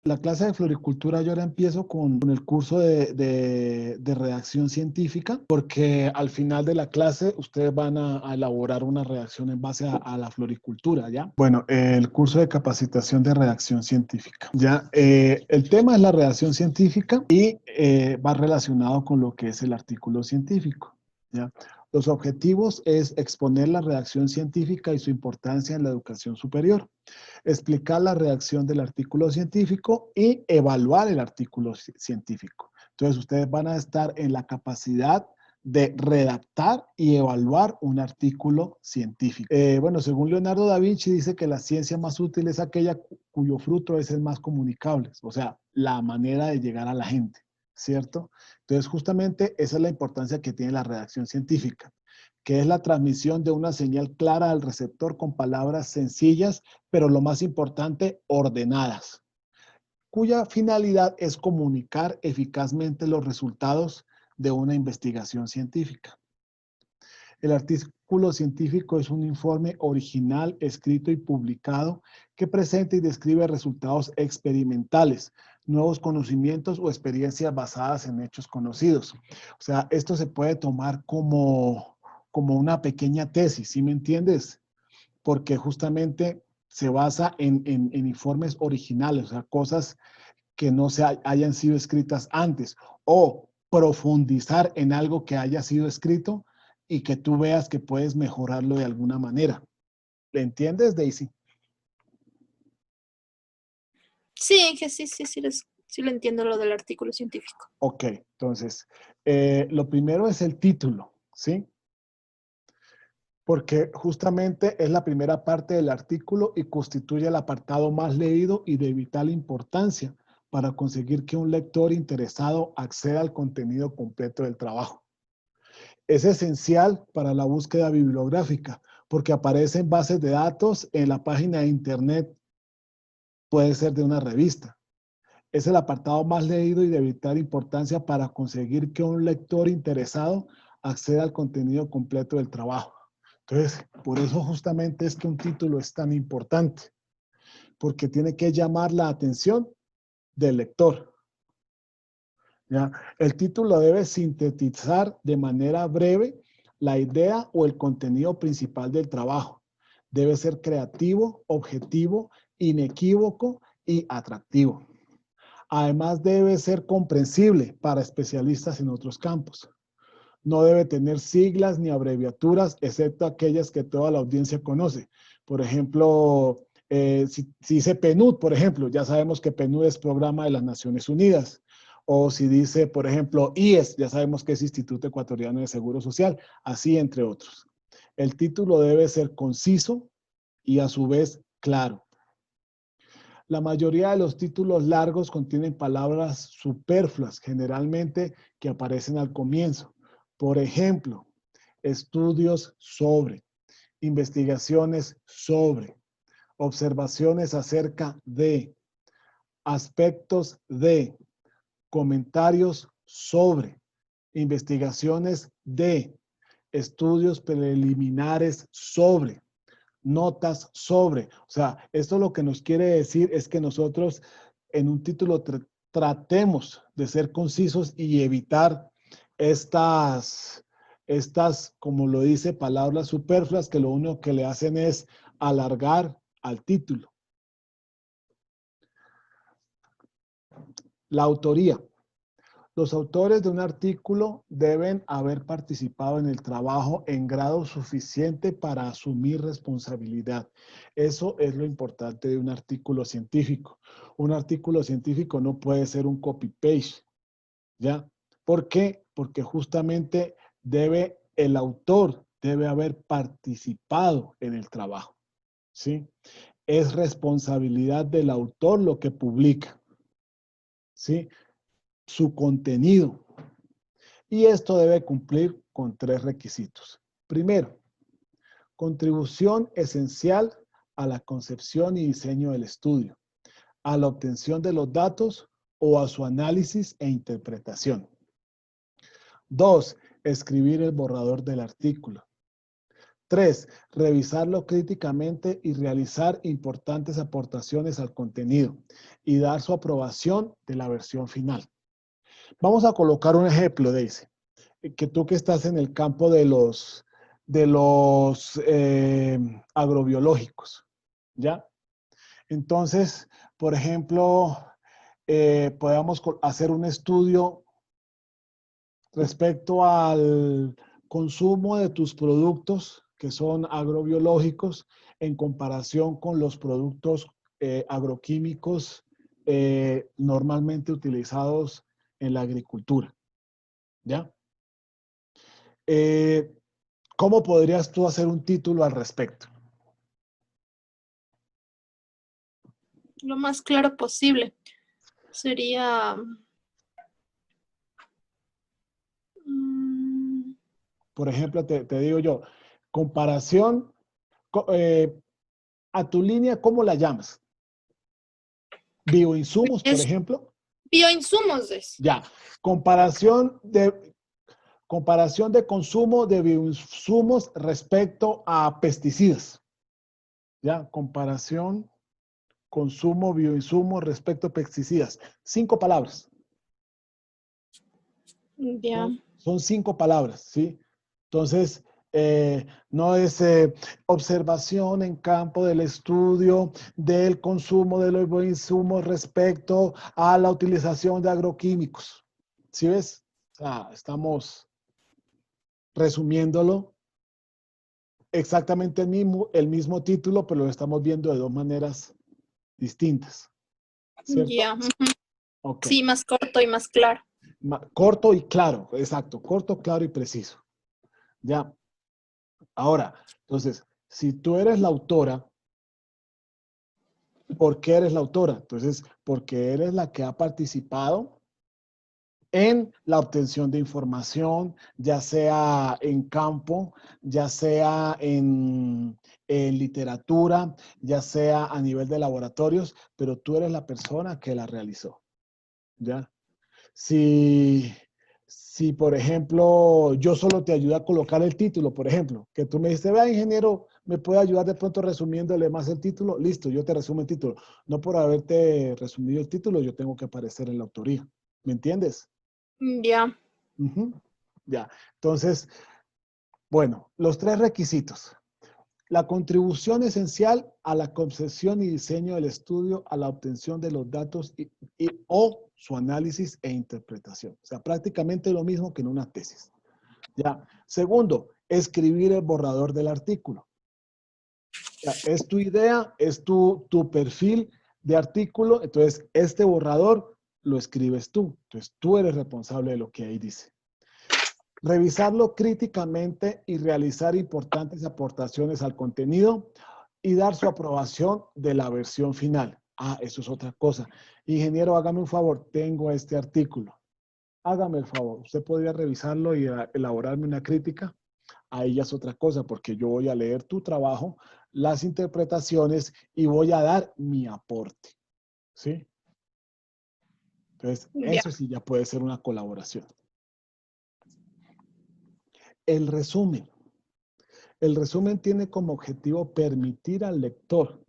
La clase de floricultura yo ahora empiezo con el curso de redacción científica, porque al final de la clase ustedes van a elaborar una redacción en base a la floricultura, ¿ya? Bueno, el curso de capacitación de redacción científica, ¿ya? El tema es la redacción científica y va relacionado con lo que es el artículo científico, ¿ya? Los objetivos es exponer la redacción científica y su importancia en la educación superior, explicar la redacción del artículo científico y evaluar el artículo científico. Entonces, ustedes van a estar en la capacidad de redactar y evaluar un artículo científico. Bueno, según Leonardo da Vinci, dice que la ciencia más útil es aquella cuyo fruto es el más comunicable, o sea, la manera de llegar a la gente, ¿cierto? Entonces, justamente esa es la importancia que tiene la redacción científica, que es la transmisión de una señal clara al receptor con palabras sencillas, pero lo más importante, ordenadas, cuya finalidad es comunicar eficazmente los resultados de una investigación científica. El artículo científico es un informe original, escrito y publicado que presenta y describe resultados experimentales, nuevos conocimientos o experiencias basadas en hechos conocidos. O sea, esto se puede tomar como una pequeña tesis, ¿sí me entiendes? Porque justamente se basa en informes originales, o sea, cosas que no se hayan sido escritas antes, o profundizar en algo que haya sido escrito y que tú veas que puedes mejorarlo de alguna manera. ¿Le entiendes, Daisy? Sí, que sí lo entiendo lo del artículo científico. Ok, entonces, lo primero es el título, ¿sí? Porque justamente es la primera parte del artículo y constituye el apartado más leído y de vital importancia para conseguir que un lector interesado acceda al contenido completo del trabajo. Es esencial para la búsqueda bibliográfica porque aparece en bases de datos en la página de internet, puede ser de una revista. Es el apartado más leído y de vital importancia para conseguir que un lector interesado acceda al contenido completo del trabajo. Entonces, por eso justamente es que un título es tan importante, porque tiene que llamar la atención del lector. ¿Ya? El título debe sintetizar de manera breve la idea o el contenido principal del trabajo. Debe ser creativo, objetivo, inequívoco y atractivo. Además, debe ser comprensible para especialistas en otros campos. No debe tener siglas ni abreviaturas, excepto aquellas que toda la audiencia conoce. Por ejemplo, si dice PNUD, por ejemplo, ya sabemos que PNUD es Programa de las Naciones Unidas. O si dice, por ejemplo, IES, ya sabemos que es Instituto Ecuatoriano de Seguro Social, así entre otros. El título debe ser conciso y a su vez claro. La mayoría de los títulos largos contienen palabras superfluas, generalmente que aparecen al comienzo. Por ejemplo, estudios sobre, investigaciones sobre, observaciones acerca de, aspectos de, comentarios sobre, investigaciones de, estudios preliminares sobre, notas sobre. O sea, esto lo que nos quiere decir es que nosotros en un título tratemos de ser concisos y evitar estas, como lo dice, palabras superfluas que lo único que le hacen es alargar al título. La autoría. Los autores de un artículo deben haber participado en el trabajo en grado suficiente para asumir responsabilidad. Eso es lo importante de un artículo científico. Un artículo científico no puede ser un copy-paste, ¿ya? ¿Por qué? Porque justamente el autor debe haber participado en el trabajo, ¿sí? Es responsabilidad del autor lo que publica, ¿sí? Su contenido. Y esto debe cumplir con 3 requisitos. Primero, contribución esencial a la concepción y diseño del estudio, a la obtención de los datos o a su análisis e interpretación. 2, escribir el borrador del artículo. 3, revisarlo críticamente y realizar importantes aportaciones al contenido y dar su aprobación de la versión final. Vamos a colocar un ejemplo, Daisy, que tú que estás en el campo de los agrobiológicos, ¿ya? Entonces, por ejemplo, podemos hacer un estudio respecto al consumo de tus productos que son agrobiológicos en comparación con los productos agroquímicos normalmente utilizados en la agricultura, ¿ya? ¿Cómo podrías tú hacer un título al respecto? Lo más claro posible. Sería... Por ejemplo, te digo yo, comparación a tu línea, ¿cómo la llamas? Bioinsumos, por es ejemplo. bioinsumos. Ya, comparación de consumo de bioinsumos respecto a pesticidas. Ya, comparación, consumo, bioinsumos respecto a pesticidas. 5 palabras. Ya. Son 5 palabras, ¿sí? Entonces, no es observación en campo del estudio del consumo de los bioinsumos respecto a la utilización de agroquímicos. ¿Sí ves? O sea, estamos resumiéndolo exactamente el mismo título, pero lo estamos viendo de dos maneras distintas. ¿Cierto? Ya. Ok. Sí, más corto y más claro. Corto y claro, exacto. Corto, claro y preciso. Ya. Ahora, entonces, si tú eres la autora, ¿por qué eres la autora? Entonces, porque eres la que ha participado en la obtención de información, ya sea en campo, ya sea en literatura, ya sea a nivel de laboratorios, pero tú eres la persona que la realizó, ¿ya? Si, por ejemplo, yo solo te ayudo a colocar el título, por ejemplo, que tú me dices, vea, ingeniero, ¿me puede ayudar de pronto resumiéndole más el título? Listo, yo te resumo el título. No por haberte resumido el título, yo tengo que aparecer en la autoría. ¿Me entiendes? Ya. Ya. Entonces, bueno, los 3 requisitos. La contribución esencial a la concepción y diseño del estudio, a la obtención de los datos o su análisis e interpretación. O sea, prácticamente lo mismo que en una tesis. Ya. Segundo, escribir el borrador del artículo. Ya, es tu idea, es tu perfil de artículo, entonces este borrador lo escribes tú. Entonces tú eres responsable de lo que ahí dice. Revisarlo críticamente y realizar importantes aportaciones al contenido y dar su aprobación de la versión final. Ah, eso es otra cosa. Ingeniero, hágame un favor, tengo este artículo. Hágame el favor, usted podría revisarlo y elaborarme una crítica. Ahí ya es otra cosa, porque yo voy a leer tu trabajo, las interpretaciones y voy a dar mi aporte. ¿Sí? Entonces, Ya. eso sí ya puede ser una colaboración. El resumen. El resumen tiene como objetivo permitir al lector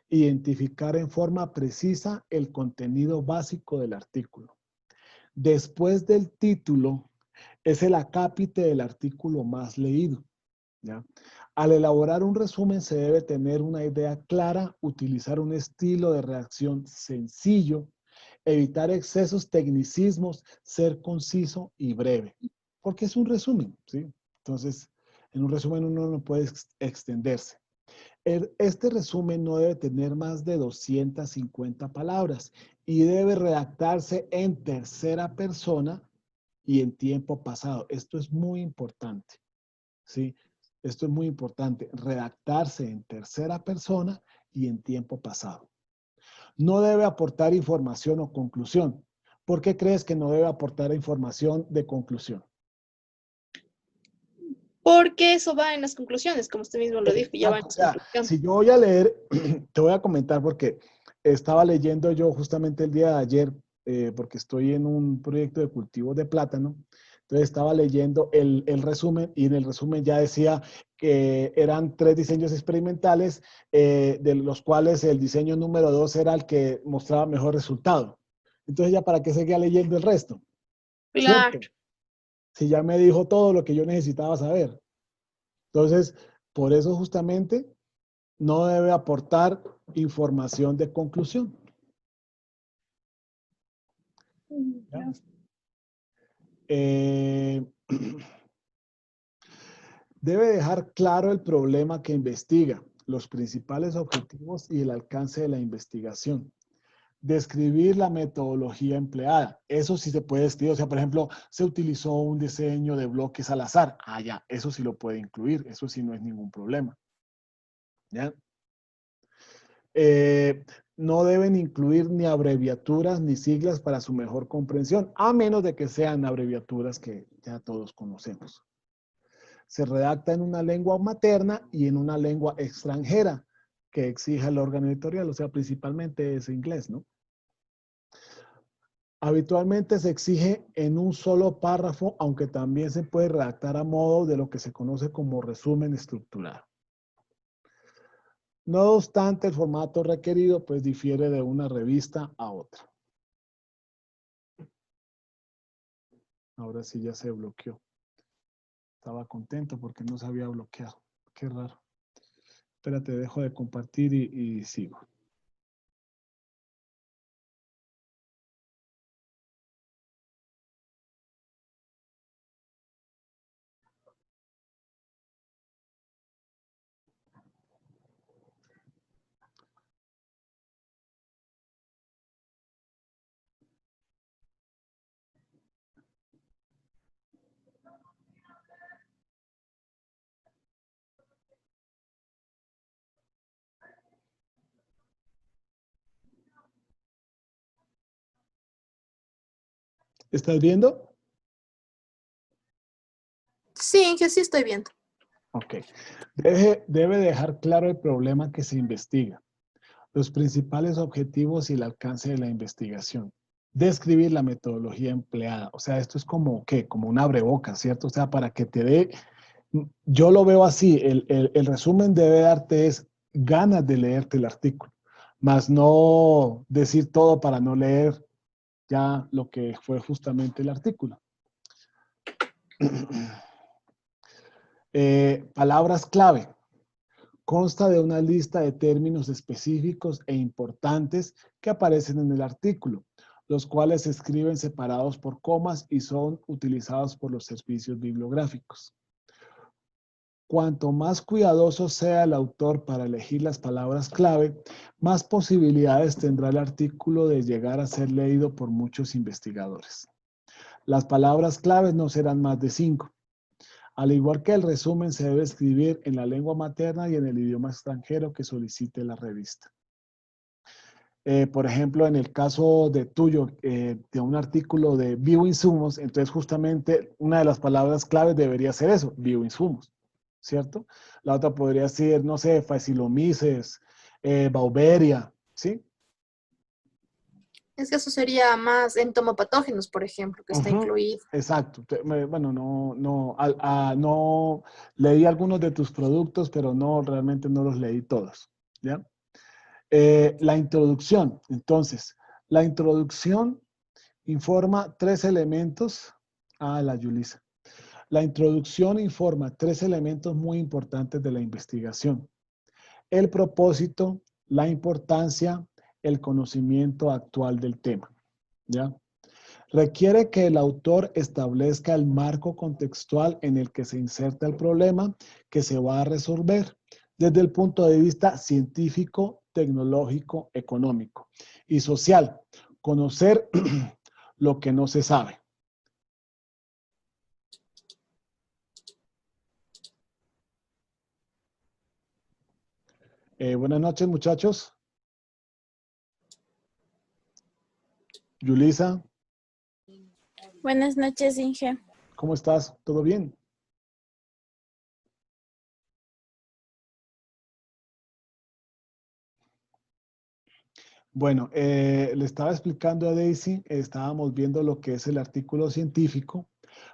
identificar en forma precisa el contenido básico del artículo. Después del título, es el acápite del artículo más leído, ¿ya? Al elaborar un resumen se debe tener una idea clara, utilizar un estilo de redacción sencillo, evitar excesos, tecnicismos, ser conciso y breve, porque es un resumen, ¿sí? Entonces, en un resumen uno no puede extenderse. Este resumen no debe tener más de 250 palabras y debe redactarse en tercera persona y en tiempo pasado. Esto es muy importante, ¿sí? Esto es muy importante, redactarse en tercera persona y en tiempo pasado. No debe aportar información o conclusión. ¿Por qué crees que no debe aportar información de conclusión? Porque eso va en las conclusiones, como usted mismo lo dijo, ya va en Exacto, o las sea, conclusiones. si yo voy a leer, te voy a comentar porque estaba leyendo yo justamente el día de ayer, porque estoy en un proyecto de cultivo de plátano. Entonces estaba leyendo el resumen y en el resumen ya decía que eran 3 diseños experimentales, de los cuales el diseño número 2 era el que mostraba mejor resultado. Entonces ya para qué seguía leyendo el resto, Claro. ¿cierto? Si ya me dijo todo lo que yo necesitaba saber. Entonces, por eso justamente no debe aportar información de conclusión. ¿Ya? Debe dejar claro el problema que investiga, los principales objetivos y el alcance de la investigación. Describir la metodología empleada. Eso sí se puede escribir. O sea, por ejemplo, se utilizó un diseño de bloques al azar. Ah, ya, eso sí lo puede incluir. Eso sí no es ningún problema. ¿Ya? No deben incluir ni abreviaturas ni siglas para su mejor comprensión, a menos de que sean abreviaturas que ya todos conocemos. Se redacta en una lengua materna y en una lengua extranjera que exija el órgano editorial, o sea, principalmente es inglés, ¿no? Habitualmente se exige en un solo párrafo, aunque también se puede redactar a modo de lo que se conoce como resumen estructurado. No obstante, el formato requerido pues difiere de una revista a otra. Ahora sí ya se bloqueó. Estaba contento porque no se había bloqueado. Qué raro. Espérate, dejo de compartir y sigo. ¿Estás viendo? Sí, que sí estoy viendo. Ok. Debe dejar claro el problema que se investiga, los principales objetivos y el alcance de la investigación. Describir la metodología empleada. O sea, esto es como, ¿qué? Como un abrebocas, ¿cierto? O sea, para que te dé, yo lo veo así, el resumen debe darte es ganas de leerte el artículo, más no decir todo para no leer ya lo que fue justamente el artículo. Palabras clave. Consta de una lista de términos específicos e importantes que aparecen en el artículo, los cuales se escriben separados por comas y son utilizados por los servicios bibliográficos. Cuanto más cuidadoso sea el autor para elegir las palabras clave, más posibilidades tendrá el artículo de llegar a ser leído por muchos investigadores. Las palabras claves no serán más de 5. Al igual que el resumen, se debe escribir en la lengua materna y en el idioma extranjero que solicite la revista. Por ejemplo, en el caso de tuyo, de un artículo de bioinsumos, entonces justamente una de las palabras claves debería ser eso, bioinsumos, ¿cierto? La otra podría ser, no sé, Phaeromices, Beauveria, ¿sí? Es que eso sería más entomopatógenos, por ejemplo, que está incluido. Exacto. Bueno, no leí algunos de tus productos, pero no, realmente no los leí todos, ¿ya? La introducción. Entonces, la introducción informa 3 elementos. Ah, la Yulisa. La introducción informa 3 elementos muy importantes de la investigación. El propósito, la importancia, el conocimiento actual del tema, ¿ya? Requiere que el autor establezca el marco contextual en el que se inserta el problema que se va a resolver desde el punto de vista científico, tecnológico, económico y social. Conocer lo que no se sabe. Buenas noches, muchachos. Yulisa, Buenas noches, Inge. ¿cómo estás? ¿Todo bien? Bueno, le estaba explicando a Daisy, estábamos viendo lo que es el artículo científico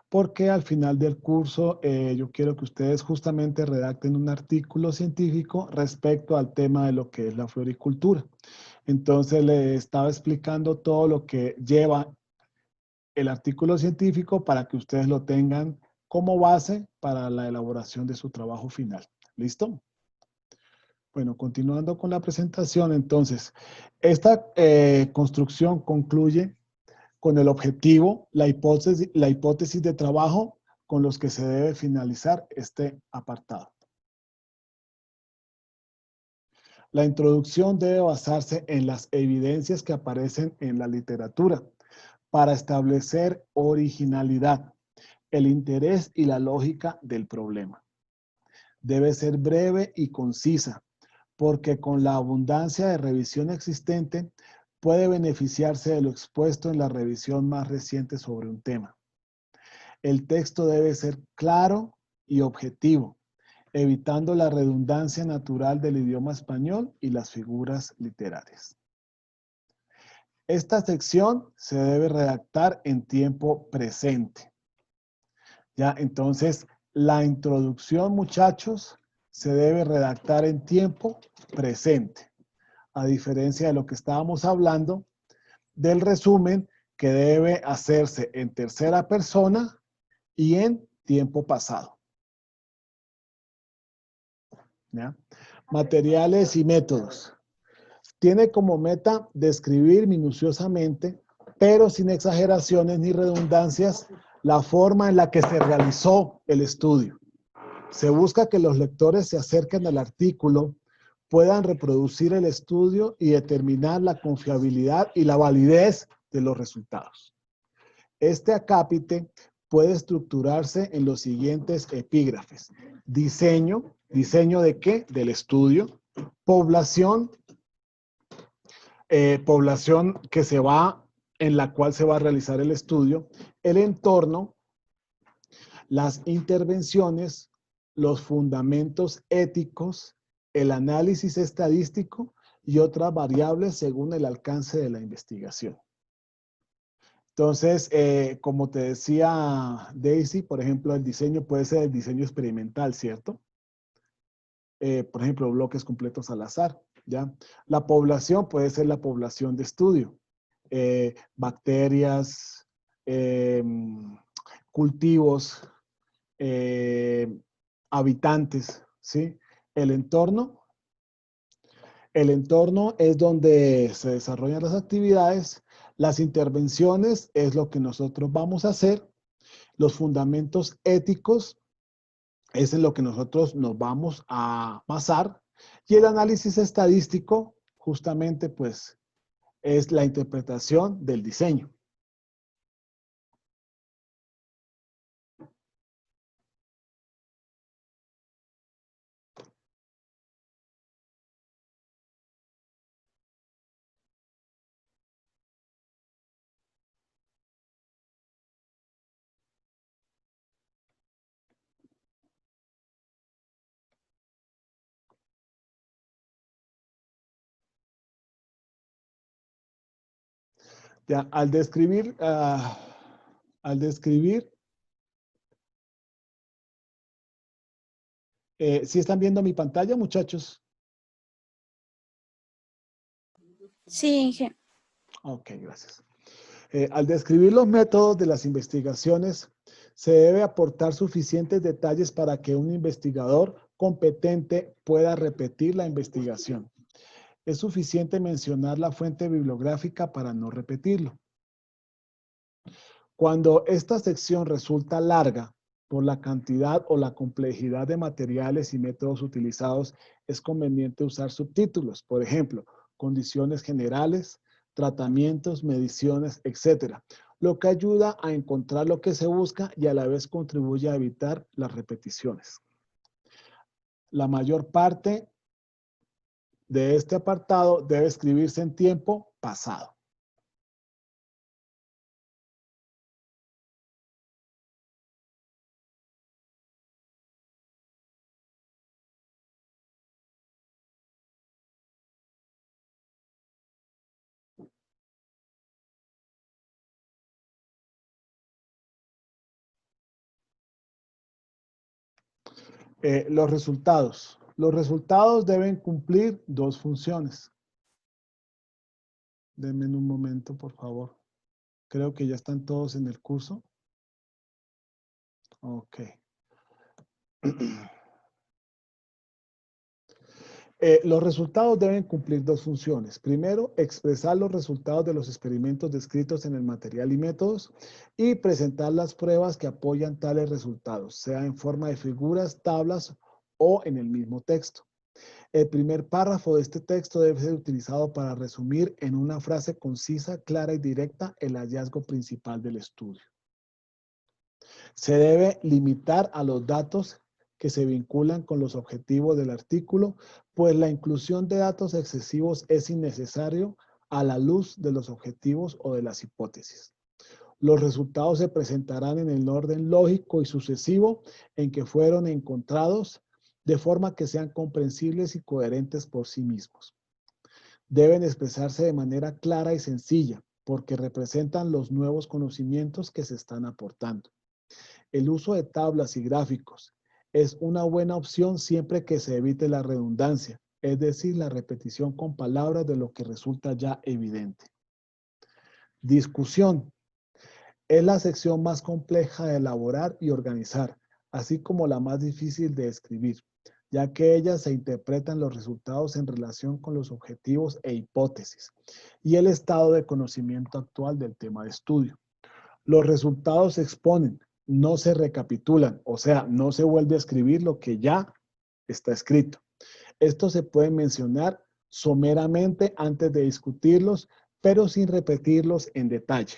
porque al final del curso yo quiero que ustedes justamente redacten un artículo científico respecto al tema de lo que es la floricultura. Entonces le estaba explicando todo lo que lleva el artículo científico para que ustedes lo tengan como base para la elaboración de su trabajo final. ¿Listo? Bueno, continuando con la presentación, entonces, esta construcción concluye con el objetivo, la hipótesis de trabajo con los que se debe finalizar este apartado. La introducción debe basarse en las evidencias que aparecen en la literatura para establecer originalidad, el interés y la lógica del problema. Debe ser breve y concisa, porque con la abundancia de revisión existente puede beneficiarse de lo expuesto en la revisión más reciente sobre un tema. El texto debe ser claro y objetivo, evitando la redundancia natural del idioma español y las figuras literarias. Esta sección se debe redactar en tiempo presente. Ya, entonces, la introducción, muchachos, se debe redactar en tiempo presente, a diferencia de lo que estábamos hablando del resumen que debe hacerse en tercera persona y en tiempo pasado. ¿Ya? Materiales y métodos. Tiene como meta describir minuciosamente, pero sin exageraciones ni redundancias, la forma en la que se realizó el estudio. Se busca que los lectores se acerquen al artículo, puedan reproducir el estudio y determinar la confiabilidad y la validez de los resultados. Este acápite puede estructurarse en los siguientes epígrafes. Diseño, ¿diseño de qué? Del estudio. Población, población que se va, en la cual se va a realizar el estudio. El entorno, las intervenciones, los fundamentos éticos, el análisis estadístico y otras variables según el alcance de la investigación. Entonces, como te decía Daisy, por ejemplo, el diseño puede ser el diseño experimental, ¿cierto? Por ejemplo, bloques completos al azar, ¿ya? La población puede ser la población de estudio, bacterias, cultivos, habitantes, ¿sí? El entorno es donde se desarrollan las actividades, las intervenciones es lo que nosotros vamos a hacer, los fundamentos éticos es en lo que nosotros nos vamos a basar y el análisis estadístico justamente pues es la interpretación del diseño. Ya, al describir, ¿sí están viendo mi pantalla, muchachos? Sí, Inge. Ok, gracias. Al describir los métodos de las investigaciones, se debe aportar suficientes detalles para que un investigador competente pueda repetir la investigación. Es suficiente mencionar la fuente bibliográfica para no repetirlo. Cuando esta sección resulta larga por la cantidad o la complejidad de materiales y métodos utilizados, es conveniente usar subtítulos. Por ejemplo, condiciones generales, tratamientos, mediciones, etcétera, lo que ayuda a encontrar lo que se busca y a la vez contribuye a evitar las repeticiones. La mayor parte de este apartado debe escribirse en tiempo pasado. Los resultados. Los resultados deben cumplir dos funciones. Denme un momento, por favor. Creo que ya están todos en el curso. Ok. Los resultados deben cumplir dos funciones. Primero, expresar los resultados de los experimentos descritos en el material y métodos y presentar las pruebas que apoyan tales resultados, sea en forma de figuras, tablas o en el mismo texto. El primer párrafo de este texto debe ser utilizado para resumir en una frase concisa, clara y directa el hallazgo principal del estudio. Se debe limitar a los datos que se vinculan con los objetivos del artículo, pues la inclusión de datos excesivos es innecesario a la luz de los objetivos o de las hipótesis. Los resultados se presentarán en el orden lógico y sucesivo en que fueron encontrados, de forma que sean comprensibles y coherentes por sí mismos. Deben expresarse de manera clara y sencilla, porque representan los nuevos conocimientos que se están aportando. El uso de tablas y gráficos es una buena opción siempre que se evite la redundancia, es decir, la repetición con palabras de lo que resulta ya evidente. Discusión. Es la sección más compleja de elaborar y organizar, así como la más difícil de escribir, ya que ella se interpretan los resultados en relación con los objetivos e hipótesis y el estado de conocimiento actual del tema de estudio. Los resultados se exponen, no se recapitulan, o sea, no se vuelve a escribir lo que ya está escrito. Esto se puede mencionar someramente antes de discutirlos, pero sin repetirlos en detalle.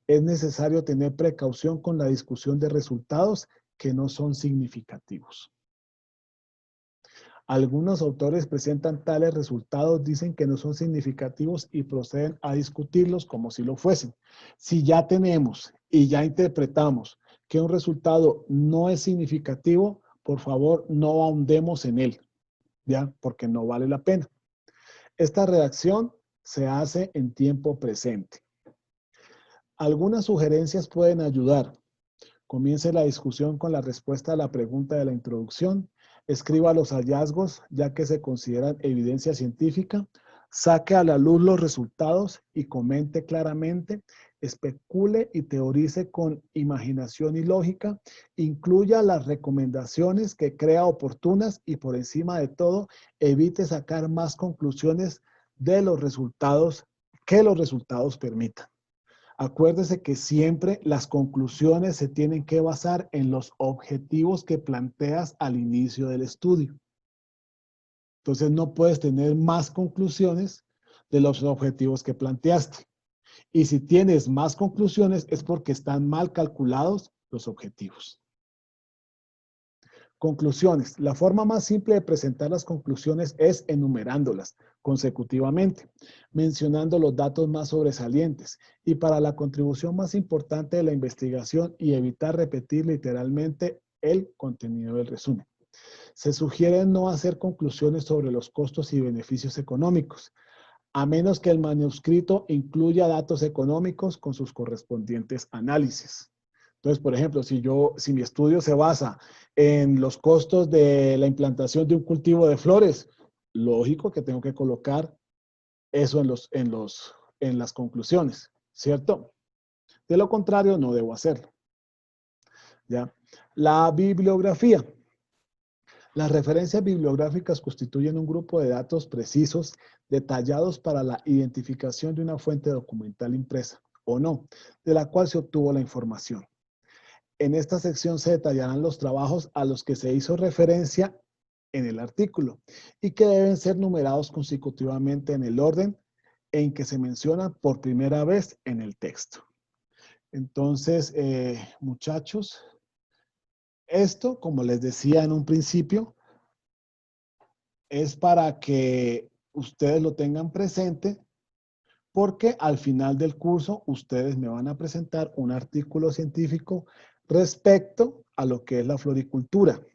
Es necesario tener precaución con la discusión de resultados que no son significativos. Algunos autores presentan tales resultados, dicen que no son significativos y proceden a discutirlos como si lo fuesen. Si ya tenemos y ya interpretamos que un resultado no es significativo, por favor no ahondemos en él, ¿ya? Porque no vale la pena. Esta redacción se hace en tiempo presente. Algunas sugerencias pueden ayudar. Comience la discusión con la respuesta a la pregunta de la introducción. Escriba los hallazgos, ya que se consideran evidencia científica. Saque a la luz los resultados y comente claramente. Especule y teorice con imaginación y lógica. Incluya las recomendaciones que crea oportunas y, por encima de todo, evite sacar más conclusiones de los resultados que los resultados permitan. Acuérdese que siempre las conclusiones se tienen que basar en los objetivos que planteas al inicio del estudio. Entonces no puedes tener más conclusiones de los objetivos que planteaste. Y si tienes más conclusiones es porque están mal calculados los objetivos. Conclusiones. La forma más simple de presentar las conclusiones es enumerándolas consecutivamente, mencionando los datos más sobresalientes y para la contribución más importante de la investigación y evitar repetir literalmente el contenido del resumen. Se sugiere no hacer conclusiones sobre los costos y beneficios económicos, a menos que el manuscrito incluya datos económicos con sus correspondientes análisis. Entonces, por ejemplo, si mi estudio se basa en los costos de la implantación de un cultivo de flores, lógico que tengo que colocar eso en las conclusiones, ¿cierto? De lo contrario, no debo hacerlo. ¿Ya? La bibliografía. Las referencias bibliográficas constituyen un grupo de datos precisos, detallados para la identificación de una fuente documental impresa, o no, de la cual se obtuvo la información. En esta sección se detallarán los trabajos a los que se hizo referencia en el artículo y que deben ser numerados consecutivamente en el orden en que se menciona por primera vez en el texto. Entonces, muchachos, esto, como les decía en un principio, es para que ustedes lo tengan presente porque al final del curso ustedes me van a presentar un artículo científico respecto a lo que es la floricultura.